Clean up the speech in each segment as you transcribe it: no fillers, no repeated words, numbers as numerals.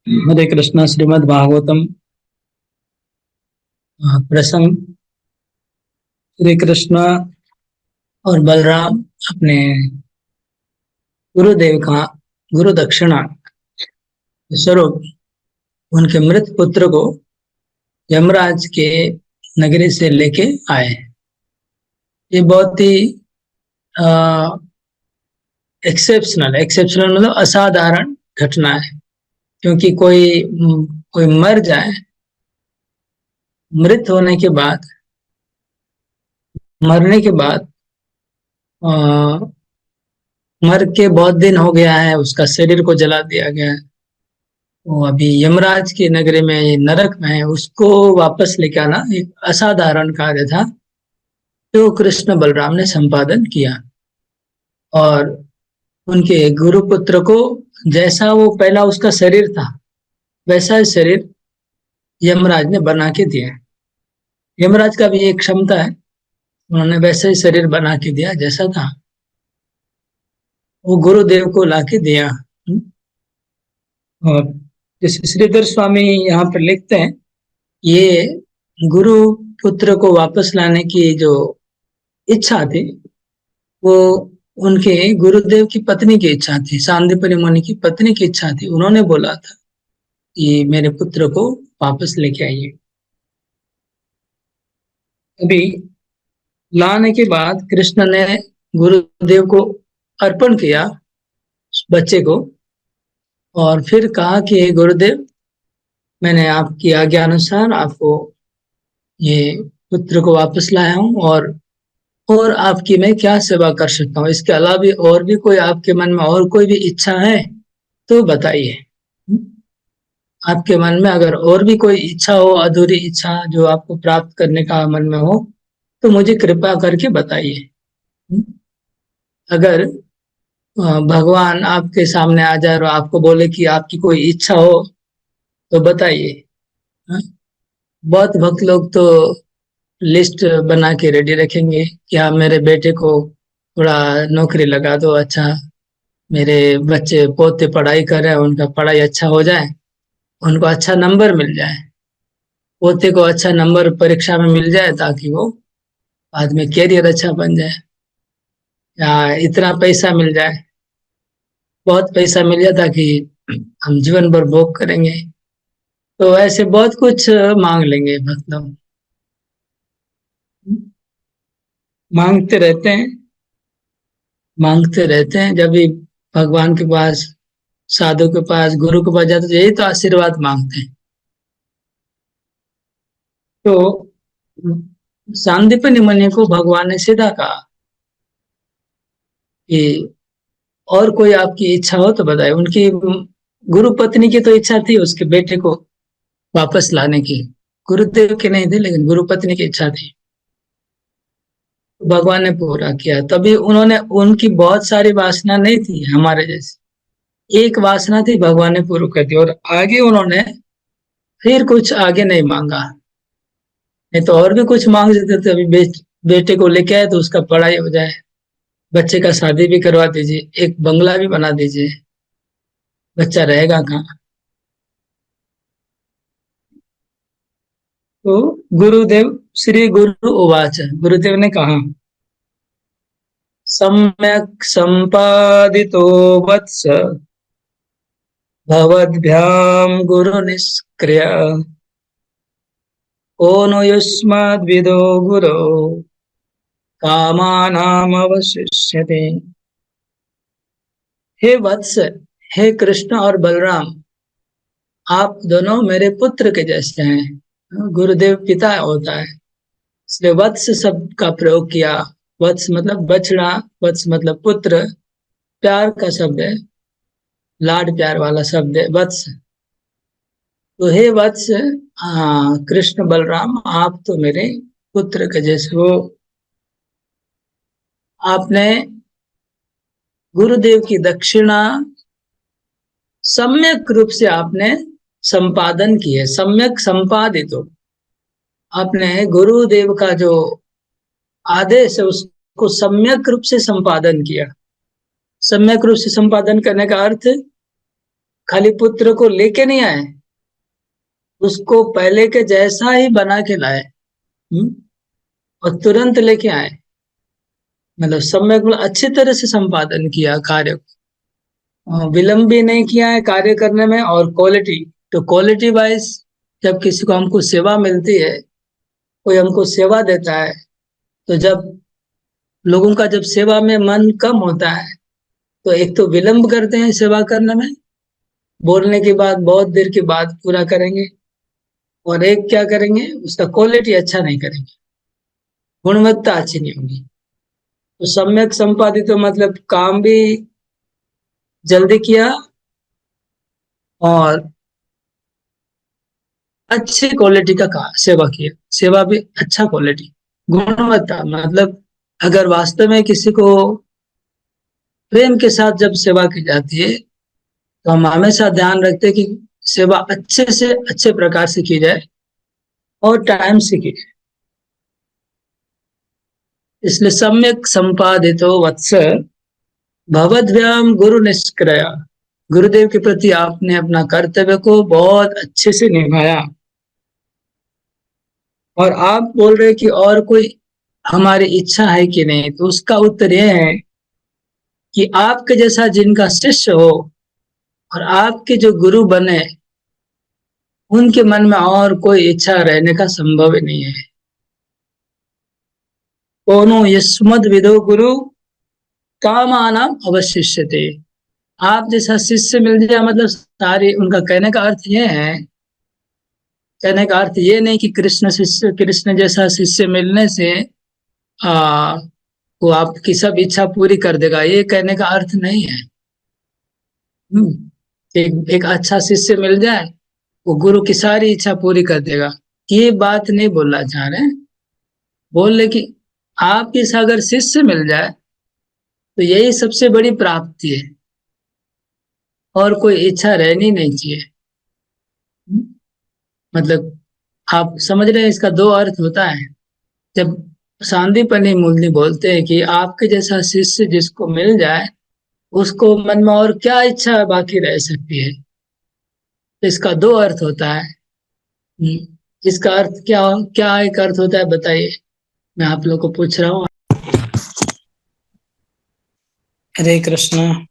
हरे कृष्णा। श्रीमद् भागवतम प्रसंग। श्री कृष्ण और बलराम अपने गुरुदेव का गुरु दक्षिणा स्वरूप उनके मृत पुत्र को यमराज के नगरी से लेके आए। ये बहुत ही एक्सेप्शनल एक्सेप्शनल मतलब असाधारण घटना है, क्योंकि कोई मर जाए, मृत होने के बाद, मरने के बाद मर के बहुत दिन हो गया है, उसका शरीर को जला दिया गया है, वो अभी यमराज की नगरी में, ये नरक में है, उसको वापस लेके आना एक असाधारण कार्य था जो कृष्ण बलराम ने संपादन किया। और उनके गुरुपुत्र को जैसा वो पहला उसका शरीर था, वैसा ही शरीर यमराज ने बना के दिया। यमराज का भी एक क्षमता है, उन्होंने वैसा ही शरीर बना के दिया जैसा था, वो गुरुदेव को ला के दिया। और जैसे श्रीधर स्वामी यहाँ पर लिखते हैं, ये गुरु पुत्र को वापस लाने की जो इच्छा थी, वो उनके गुरुदेव की पत्नी की इच्छा थी, सांदीपनि मुनि की पत्नी की इच्छा थी। उन्होंने बोला था कि मेरे पुत्र को वापस लेके आइए। अभी लाने के बाद कृष्ण ने गुरुदेव को अर्पण किया उस बच्चे को, और फिर कहा कि हे गुरुदेव, मैंने आपकी आज्ञा अनुसार आपको ये पुत्र को वापस लाया हूँ, और आपकी मैं क्या सेवा कर सकता हूँ? इसके अलावा भी और भी कोई आपके मन में और कोई भी इच्छा है तो बताइए। आपके मन में अगर और भी कोई इच्छा हो, अधूरी इच्छा जो आपको प्राप्त करने का मन में हो, तो मुझे कृपा करके बताइए। अगर भगवान आपके सामने आ जाए और आपको बोले कि आपकी कोई इच्छा हो तो बताइए। हाँ? बहुत भक्त लोग तो लिस्ट बना के रेडी रखेंगे कि हाँ, मेरे बेटे को थोड़ा नौकरी लगा दो, अच्छा, मेरे बच्चे पोते पढ़ाई कर रहे हैं, उनका पढ़ाई अच्छा हो जाए, उनको अच्छा नंबर मिल जाए, पोते को अच्छा नंबर परीक्षा में मिल जाए, ताकि वो बाद में कैरियर अच्छा बन जाए, या इतना पैसा मिल जाए, बहुत पैसा मिल जाए ताकि हम जीवन भर भोग करेंगे। तो ऐसे बहुत कुछ मांग लेंगे मतलब, मांगते रहते हैं, मांगते रहते हैं। जब भी भगवान के पास, साधु के पास, गुरु के पास जाते तो यही तो आशीर्वाद मांगते हैं। तो सांदीपनि मुनि को भगवान ने सीधा कहा कि और कोई आपकी इच्छा हो तो बताए। उनकी गुरु पत्नी की तो इच्छा थी उसके बेटे को वापस लाने की, गुरुदेव की नहीं थी, लेकिन गुरु पत्नी की इच्छा थी। भगवान ने पूरा किया। तभी उन्होंने, उनकी बहुत सारी वासना नहीं थी हमारे जैसे, एक वासना थी, भगवान ने पूरी कर दी। और आगे उन्होंने फिर कुछ आगे नहीं मांगा, नहीं तो और भी कुछ मांग सकते थे। अभी बेटे को लेके आए तो उसका पढ़ाई हो जाए, बच्चे का शादी भी करवा दीजिए, एक बंगला भी बना दीजिए, बच्चा रहेगा कहाँ? तो गुरुदेव, श्री गुरु उवाच, गुरुदेव ने कहा, सम्यक संपादितो वत्स भवद्भ्याम गुरु निष्क्रिय को नु युष्मद्विदो गुरो कामानाम अवशिष्यते। हे वत्स, हे कृष्ण और बलराम, आप दोनों मेरे पुत्र के जैसे हैं। गुरुदेव पिता होता है, इसलिए वत्स शब्द का प्रयोग किया। वत्स मतलब बछड़ा, वत्स मतलब पुत्र, प्यार का शब्द है, लाड प्यार वाला शब्द है वत्स। तो हे वत्स, कृष्ण बलराम, आप तो मेरे पुत्र के जैसे हो। आपने गुरुदेव की दक्षिणा सम्यक रूप से आपने संपादन की है, सम्यक संपादित हो। आपने गुरुदेव का जो आदेश है उसको सम्यक रूप से संपादन किया। सम्यक रूप से संपादन करने का अर्थ खाली पुत्र को लेके नहीं आए, उसको पहले के जैसा ही बना के लाए। हम्म? और तुरंत लेके आए, मतलब सम्यक, मतलब अच्छी तरह से संपादन किया कार्य को। विलंब भी नहीं किया है कार्य करने में, और क्वालिटी, तो क्वालिटी वाइज जब किसी को हमको सेवा मिलती है, कोई हमको सेवा देता है, तो जब लोगों का जब सेवा में मन कम होता है, तो एक तो विलंब करते हैं सेवा करने में, बोलने के बाद बहुत देर के बाद पूरा करेंगे, और एक क्या करेंगे, उसका क्वालिटी अच्छा नहीं करेंगे, गुणवत्ता अच्छी नहीं होगी। तो सम्यक संपादित तो मतलब काम भी जल्दी किया, और अच्छी क्वालिटी का सेवा किया, सेवा भी अच्छा क्वालिटी, गुणवत्ता, मतलब अगर वास्तव में किसी को प्रेम के साथ जब सेवा की जाती है, तो हम हमेशा ध्यान रखते हैं कि सेवा अच्छे से अच्छे प्रकार से की जाए और टाइम से की जाए। इसलिए सम्यक संपादितो वत्स भवद्भ्याम गुरु निष्क्रिया, गुरुदेव के प्रति आपने अपना कर्तव्य को बहुत अच्छे से निभाया। और आप बोल रहे कि और कोई हमारी इच्छा है कि नहीं, तो उसका उत्तर यह है कि आपके जैसा जिनका शिष्य हो और आपके जो गुरु बने, उनके मन में और कोई इच्छा रहने का संभव ही नहीं है। कोनो यस्मद् विदो गुरु कामानाम अवशिष्यते, आप जैसा शिष्य मिल जाए, मतलब सारी, उनका कहने का अर्थ ये है, कहने का अर्थ ये नहीं कि कृष्ण जैसा शिष्य मिलने से आ, वो आपकी सब इच्छा पूरी कर देगा, ये कहने का अर्थ नहीं है। एक अच्छा शिष्य मिल जाए, वो गुरु की सारी इच्छा पूरी कर देगा, ये बात नहीं बोलना चाह रहे हैं। बोल रहे कि आप जैसा अगर शिष्य मिल जाए, तो यही सबसे बड़ी प्राप्ति है, और कोई इच्छा रहनी नहीं चाहिए। मतलब आप समझ रहे हैं, इसका दो अर्थ होता है। जब सांदीपनी मूलनी बोलते हैं कि आपके जैसा शिष्य जिसको मिल जाए, उसको मन में और क्या इच्छा बाकी रह सकती है, तो इसका दो अर्थ होता है। इसका अर्थ क्या, क्या एक अर्थ होता है बताइए, मैं आप लोग को पूछ रहा हूँ। हरे कृष्णा।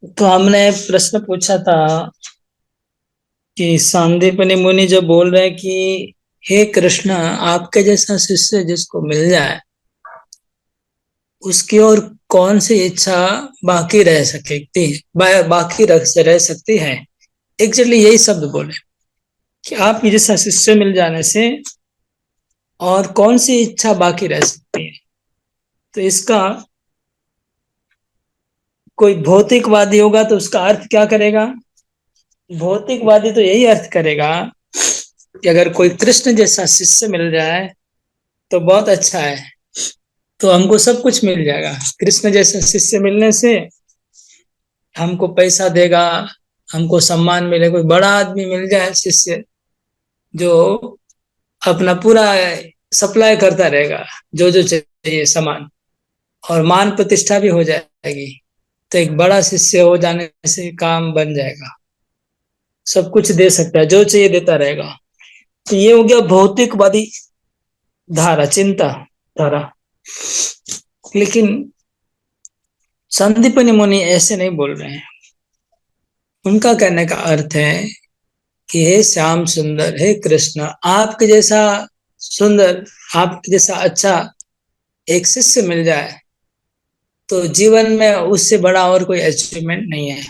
तो हमने प्रश्न पूछा था कि सांदीपनी मुनि जो बोल रहे हैं कि हे कृष्ण, आपके जैसा शिष्य जिसको मिल जाए, उसकी और कौन सी इच्छा बाकी रह सकती है, बाकी रह सकती है। एग्जैक्टली यही शब्द बोले कि आप जैसा शिष्य मिल जाने से और कौन सी इच्छा बाकी रह सकती है। तो इसका कोई भौतिकवादी होगा तो उसका अर्थ क्या करेगा, भौतिकवादी तो यही अर्थ करेगा कि अगर कोई कृष्ण जैसा शिष्य मिल जाए तो बहुत अच्छा है, तो हमको सब कुछ मिल जाएगा। कृष्ण जैसा शिष्य मिलने से हमको पैसा देगा, हमको सम्मान मिलेगा, कोई बड़ा आदमी मिल जाए शिष्य जो अपना पूरा सप्लाई करता रहेगा, जो जो चाहिए सामान, और मान प्रतिष्ठा भी हो जाएगी, तो एक बड़ा शिष्य हो जाने से काम बन जाएगा, सब कुछ दे सकता है, जो चाहिए देता रहेगा। तो ये हो गया भौतिकवादी धारा, चिंता धारा। लेकिन संदीपनी मुनि ऐसे नहीं बोल रहे हैं। उनका कहने का अर्थ है कि हे श्याम सुंदर, हे कृष्ण, आपके जैसा सुंदर, आपके जैसा अच्छा एक शिष्य मिल जाए, तो जीवन में उससे बड़ा और कोई अचीवमेंट नहीं है।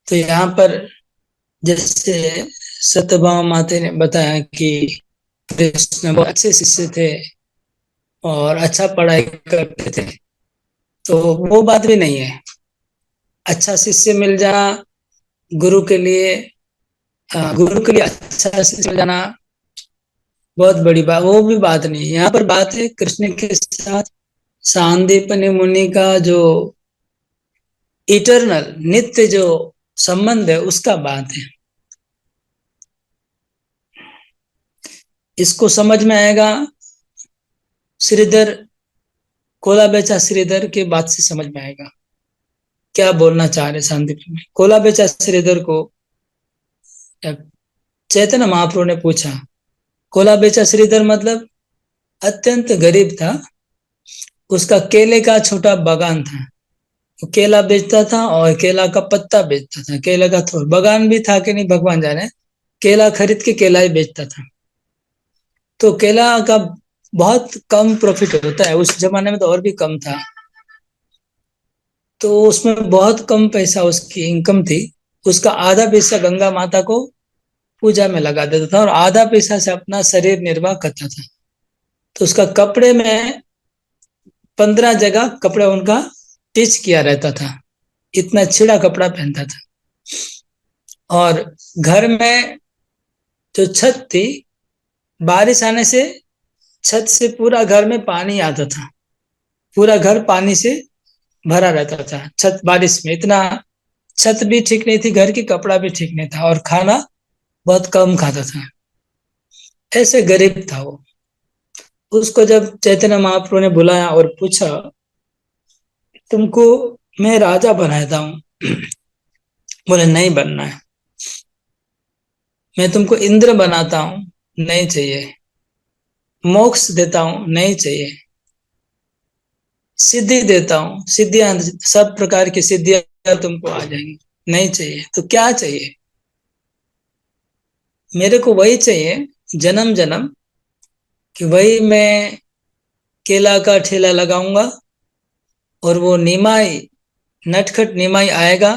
तो यहाँ पर जैसे सत्यभामा माता ने बताया कि कृष्ण बहुत अच्छे शिष्य थे और अच्छा पढ़ाई करते थे, तो वो बात भी नहीं है। अच्छा शिष्य मिल जाना गुरु के लिए, गुरु के लिए अच्छा शिष्य मिल जाना बहुत बड़ी बात, वो भी बात नहीं है। यहाँ पर बात है कृष्ण के साथ सांदीपनि मुनि का जो इटरनल, नित्य जो संबंध है, उसका बात है। इसको समझ में आएगा श्रीधर, कोला बेचा श्रीधर के बात से समझ में आएगा क्या बोलना चाह रहे शांति में। कोला बेचा श्रीधर को चैतन्य महाप्रभु ने पूछा। कोला बेचा श्रीधर मतलब अत्यंत गरीब था, उसका केले का छोटा बागान था, वो केला बेचता था और केला का पत्ता बेचता था, केला का थोड़ा बागान भी था कि नहीं भगवान जाने, केला खरीद के केला ही बेचता था। तो केला का बहुत कम प्रॉफिट होता है, उस जमाने में तो और भी कम था, तो उसमें बहुत कम पैसा उसकी इनकम थी। उसका आधा पैसा गंगा माता को पूजा में लगा देता था और आधा पैसा से अपना शरीर निर्वाह करता था। तो उसका कपड़े में 15 जगह कपड़ा उनका टिच किया रहता था, इतना छिड़ा कपड़ा पहनता था। और घर में जो छत थी, बारिश आने से छत से पूरा घर में पानी आता था, पूरा घर पानी से भरा रहता था। छत बारिश में इतना, छत भी ठीक नहीं थी घर की, कपड़ा भी ठीक नहीं था, और खाना बहुत कम खाता था, ऐसे गरीब था वो। उसको जब चैतन्य महाप्रभु ने बुलाया और पूछा, तुमको मैं राजा बनाता हूँ। बोले नहीं बनना है। मैं तुमको इंद्र बनाता हूँ, नहीं चाहिए। मोक्ष देता हूँ, नहीं चाहिए। सिद्धि देता हूँ, सिद्धियां, सब प्रकार की सिद्धियां तुमको आ जाएंगी, नहीं चाहिए। तो क्या चाहिए? मेरे को वही चाहिए जन्म जन्म, कि वही मैं केला का ठेला लगाऊंगा और वो निमाई, नटखट निमाई आएगा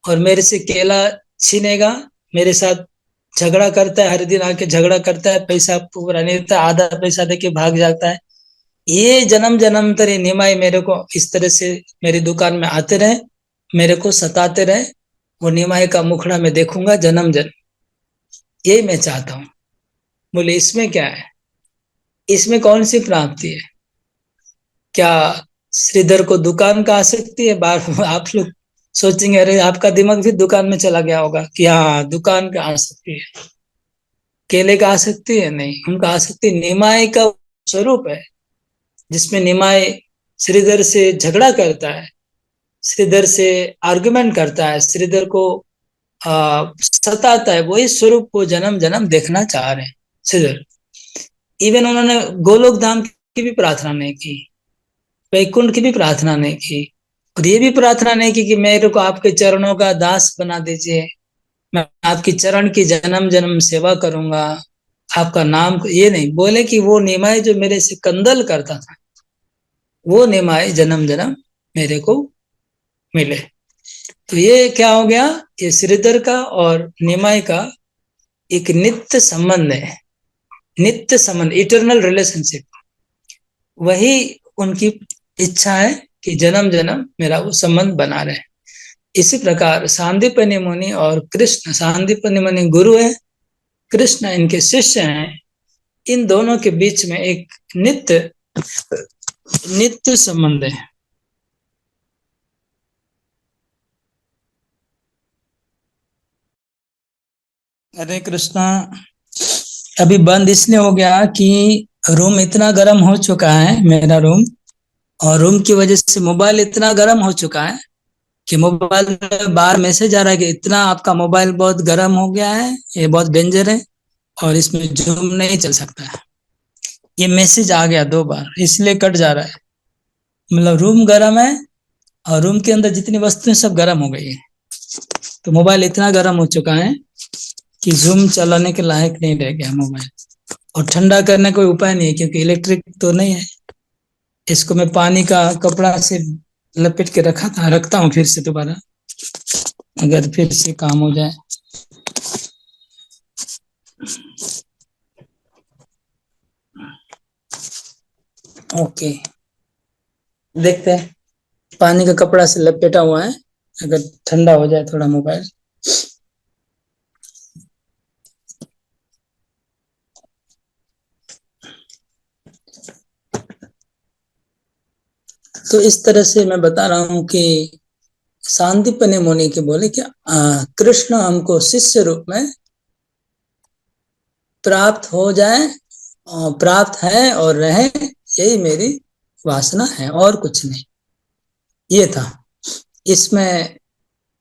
और मेरे से केला छीनेगा, मेरे साथ झगड़ा करता है, हर दिन आके झगड़ा करता है, पैसा पूरा नहीं देता, आधा पैसा देके भाग जाता है। ये जन्म जन्म तक ये निमाई मेरे को इस तरह से मेरी दुकान में आते रहे, मेरे को सताते रहे, वो निमाई का मुखड़ा मैं देखूंगा जन्म जन्म, यही मैं चाहता हूँ। बोले इसमें क्या है, इसमें कौन सी प्राप्ति है? क्या श्रीधर को दुकान का आसक्ति है? बार आप लोग सोचेंगे अरे आपका दिमाग भी दुकान में चला गया होगा कि हाँ दुकान का आसक्ति है, केले का आसक्ति है। नहीं, उनका आसक्ति निमाय का स्वरूप है, जिसमें निमाय श्रीधर से झगड़ा करता है, श्रीधर से आर्गुमेंट करता है, श्रीधर को सताता है, वही स्वरूप को जन्म जन्म देखना चाह रहे हैं श्रीधर। इवन उन्होंने गोलोक धाम की भी प्रार्थना नहीं की, वैकुंठ की भी प्रार्थना नहीं की, और ये भी प्रार्थना नहीं की कि मेरे को आपके चरणों का दास बना दीजिए, मैं आपकी चरण की जन्म जन्म सेवा करूंगा, आपका नाम, ये नहीं बोले कि वो निमाय जो मेरे से कंदल करता था, वो निमाय जन्म जन्म मेरे को मिले। तो ये क्या हो गया, ये श्रीधर का और निमाय का एक नित्य संबंध है, नित्य संबंध, इटरनल रिलेशनशिप। वही उनकी इच्छा है कि जन्म जन्म मेरा वो संबंध बना रहे। इसी प्रकार सांदीपनि मुनि और कृष्ण, सांदीपनि मुनि गुरु है, कृष्ण इनके शिष्य हैं, इन दोनों के बीच में एक नित्य नित्य संबंध है। हरे कृष्णा। अभी बंद इसलिए हो गया कि रूम इतना गर्म हो चुका है, मेरा रूम, और रूम की वजह से मोबाइल इतना गर्म हो चुका है कि मोबाइल में बार मैसेज आ रहा है कि इतना आपका मोबाइल बहुत गर्म हो गया है, ये बहुत डेंजर है और इसमें जूम नहीं चल सकता है। ये मैसेज आ गया 2 बार, इसलिए कट जा रहा है। मतलब रूम गर्म है और रूम के अंदर जितनी वस्तुएं सब गर्म हो गई है, तो मोबाइल इतना गर्म हो चुका है कि जूम चलाने के लायक नहीं रह गया मोबाइल। और ठंडा करने का कोई उपाय नहीं है क्योंकि इलेक्ट्रिक तो नहीं है। इसको मैं पानी का कपड़ा से लपेट के रखता हूँ फिर से दोबारा, अगर फिर से काम हो जाए। ओके, देखते हैं, पानी का कपड़ा से लपेटा हुआ है, अगर ठंडा हो जाए थोड़ा मोबाइल। तो इस तरह से मैं बता रहा हूं कि सांदीपनि मुनि के बोले कि कृष्ण हमको शिष्य रूप में प्राप्त हो जाए, प्राप्त है और रहे, यही मेरी वासना है और कुछ नहीं। ये था। इसमें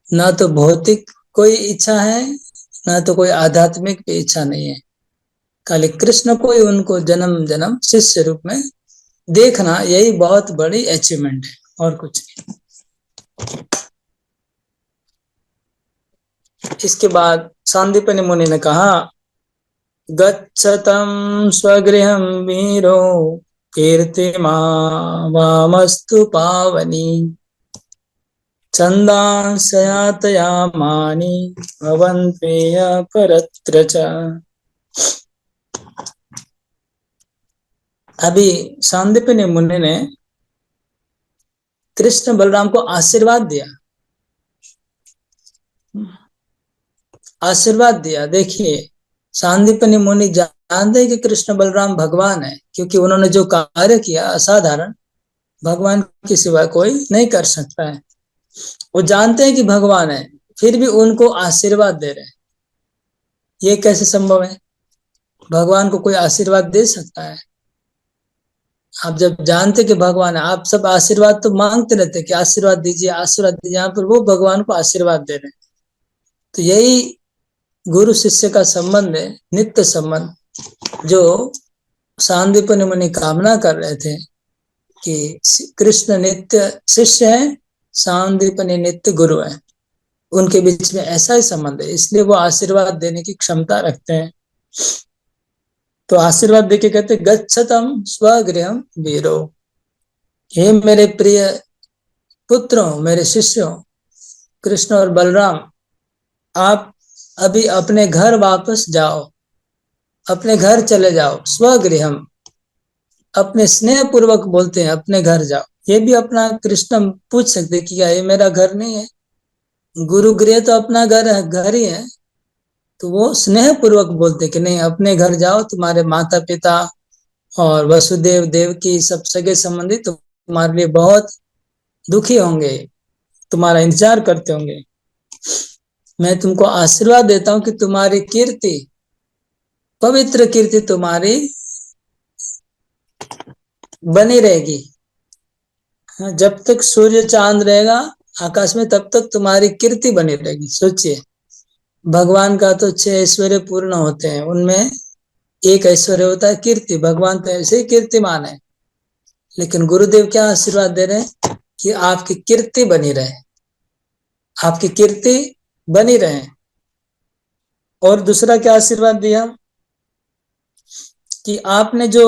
ना तो भौतिक कोई इच्छा है, ना तो कोई आध्यात्मिक भी इच्छा नहीं है। खाली कृष्ण को ही उनको जन्म जन्म शिष्य रूप में देखना, यही बहुत बड़ी अचीवमेंट है और कुछ नहीं। इसके बाद सांदीपनि मुनि ने कहा, गच्छतं स्वगृहं वीरो कीर्तिमावामस्तु पावनी छन्दांसयातयामानि भवन्त्येय परत्र च। अभी सांदीपनि मुनि ने कृष्ण बलराम को आशीर्वाद दिया, आशीर्वाद दिया। देखिए, सांदीपनि मुनि जानते हैं कि कृष्ण बलराम भगवान है, क्योंकि उन्होंने जो कार्य किया असाधारण, भगवान के सिवा कोई नहीं कर सकता है। वो जानते हैं कि भगवान है, फिर भी उनको आशीर्वाद दे रहे हैं। ये कैसे संभव है? भगवान को कोई आशीर्वाद दे सकता है? आप जब जानते कि भगवान है, आप सब आशीर्वाद तो मांगते रहते हैं कि आशीर्वाद दीजिए, आशीर्वाद दीजिए। यहाँ पर वो भगवान को आशीर्वाद दे रहे हैं। तो यही गुरु शिष्य का संबंध है, नित्य संबंध, जो सांदीपनि मुनि कामना कर रहे थे कि कृष्ण नित्य शिष्य है, सांदीपनि नित्य गुरु है। उनके बीच में ऐसा ही संबंध है, इसलिए वो आशीर्वाद देने की क्षमता रखते हैं। तो आशीर्वाद देके कहते, गच्छतम स्वगृहम वीरो, हे मेरे प्रिय पुत्रों, मेरे शिष्यों, कृष्ण और बलराम, आप अभी अपने घर वापस जाओ, अपने घर चले जाओ। स्वगृहम, अपने स्नेह पूर्वक बोलते हैं अपने घर जाओ। ये भी अपना कृष्ण पूछ सकते कि क्या ये मेरा घर नहीं है? गुरु गृह तो अपना घर है, घर ही है। तो वो स्नेह पूर्वक बोलते कि नहीं, अपने घर जाओ, तुम्हारे माता पिता और वसुदेव देवकी सब सगे संबंधी तुम्हारे लिए बहुत दुखी होंगे, तुम्हारा इंतजार करते होंगे। मैं तुमको आशीर्वाद देता हूं कि तुम्हारी कीर्ति, पवित्र कीर्ति तुम्हारी बनी रहेगी। जब तक सूर्य चांद रहेगा आकाश में, तब तक तुम्हारी कीर्ति बनी रहेगी। सोचिए, भगवान का तो 6 ऐश्वर्य पूर्ण होते हैं, उनमें एक ऐश्वर्य होता है कीर्ति। भगवान तो ऐसे ही कीर्तिमान है, लेकिन गुरुदेव क्या आशीर्वाद दे रहे हैं कि आपकी कीर्ति बनी रहे, आपकी कीर्ति बनी रहे। और दूसरा क्या आशीर्वाद दिया कि आपने जो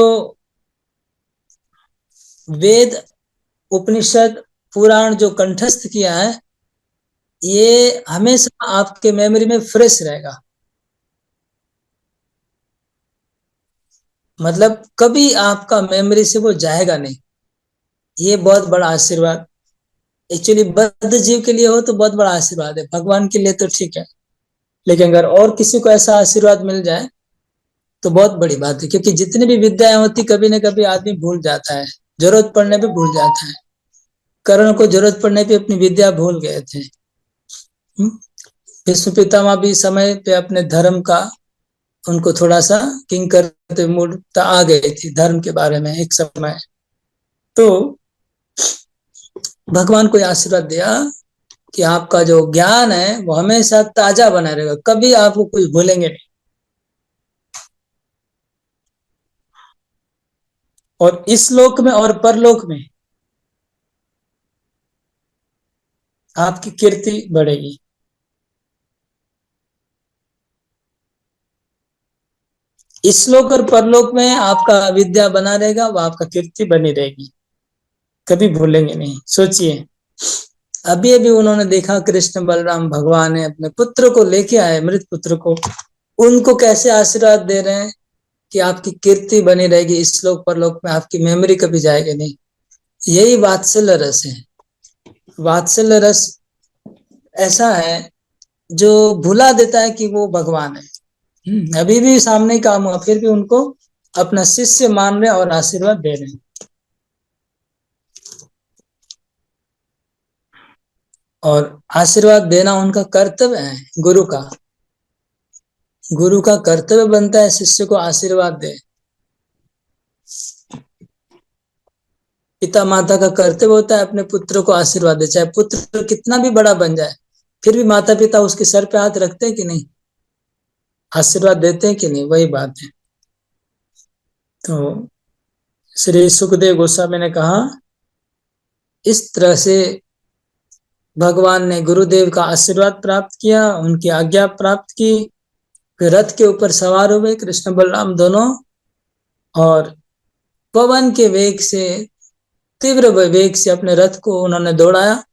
वेद उपनिषद पुराण जो कंठस्थ किया है, ये हमेशा आपके मेमोरी में फ्रेश रहेगा। मतलब कभी आपका मेमोरी से वो जाएगा नहीं। ये बहुत बड़ा आशीर्वाद एक्चुअली बद्ध जीव के लिए हो तो बहुत बड़ा आशीर्वाद है, भगवान के लिए तो ठीक है, लेकिन अगर और किसी को ऐसा आशीर्वाद मिल जाए तो बहुत बड़ी बात है। क्योंकि जितनी भी विद्याएं होती, कभी न कभी आदमी भूल जाता है, जरूरत पड़ने पे भूल जाता है। कर्ण को जरूरत पड़ने पे अपनी विद्या भूल गए थे। भीष्म पितामह भी समय पे अपने धर्म का, उनको थोड़ा सा किंग करते मूर्खता आ गई थी धर्म के बारे में एक समय। तो भगवान को आशीर्वाद दिया कि आपका जो ज्ञान है वो हमेशा ताजा बना रहेगा, कभी आपको कुछ भूलेंगे नहीं। और इस लोक में और परलोक में आपकी कीर्ति बढ़ेगी। इस लोक और परलोक में आपका विद्या बना रहेगा, वो आपका कीर्ति बनी रहेगी, कभी भूलेंगे नहीं। सोचिए, अभी अभी उन्होंने देखा कृष्ण बलराम भगवान है, अपने पुत्र को लेके आए, मृत पुत्र को, उनको कैसे आशीर्वाद दे रहे हैं कि आपकी कीर्ति बनी रहेगी, इस लोक परलोक में आपकी मेमोरी कभी जाएगी नहीं। यही वात्सल्य रस है। वात्सल्य रस ऐसा है जो भुला देता है कि वो भगवान है। अभी भी सामने काम हुआ, फिर भी उनको अपना शिष्य मान रहे और आशीर्वाद दे रहे हैं। और आशीर्वाद देना उनका कर्तव्य है, गुरु का। गुरु का कर्तव्य बनता है शिष्य को आशीर्वाद दे। पिता माता का कर्तव्य होता है अपने पुत्र को आशीर्वाद दे, चाहे पुत्र कितना भी बड़ा बन जाए, फिर भी माता पिता उसके सर पे हाथ रखते हैं कि नहीं, आशीर्वाद देते हैं कि नहीं, वही बात है। तो श्री सुखदेव गोस्वामी ने कहा, इस तरह से भगवान ने गुरुदेव का आशीर्वाद प्राप्त किया, उनकी आज्ञा प्राप्त की, फिर रथ के ऊपर सवार हुए कृष्ण बलराम दोनों, और पवन के वेग से, तीव्र वेग से अपने रथ को उन्होंने दौड़ाया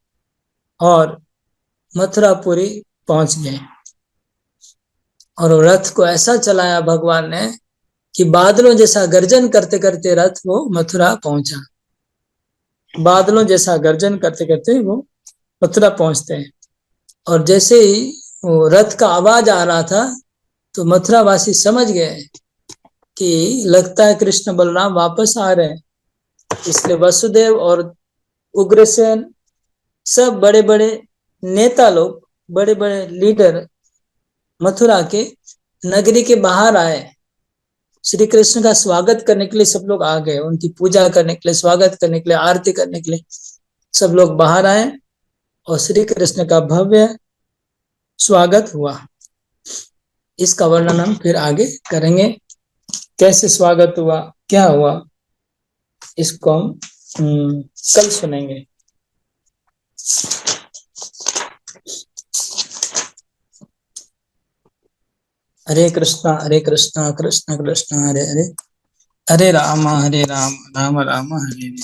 और मथुरापुरी पहुंच गए। और रथ को ऐसा चलाया भगवान ने कि बादलों जैसा गर्जन करते करते रथ वो मथुरा पहुंचा। बादलों जैसा गर्जन करते करते वो मथुरा पहुंचते हैं। और जैसे ही वो रथ का आवाज आ रहा था, तो मथुरा वासी समझ गए कि लगता है कृष्ण बलराम वापस आ रहे हैं। इसलिए वसुदेव और उग्रसेन, सब बड़े बड़े नेता लोग, बड़े बड़े लीडर मथुरा के नगरी के बाहर आए। श्री कृष्ण का स्वागत करने के लिए सब लोग आ गए, उनकी पूजा करने के लिए, स्वागत करने के लिए, आरती करने के लिए सब लोग बाहर आए और श्री कृष्ण का भव्य स्वागत हुआ। इसका वर्णन हम फिर आगे करेंगे, कैसे स्वागत हुआ, क्या हुआ, इसको हम कल सुनेंगे। हरे कृष्णा कृष्ण कृष्ण हरे हरे, हरे राम राम राम हरे हरे।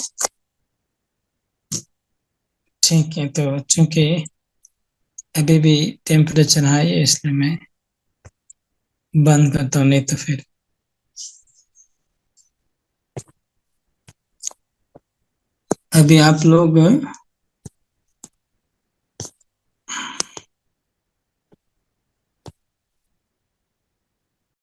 ठीक है, तो चूंकि अभी भी टेम्परेचर हाई है, इसलिए मैं बंद करता हूँ, नहीं तो फिर अभी आप लोग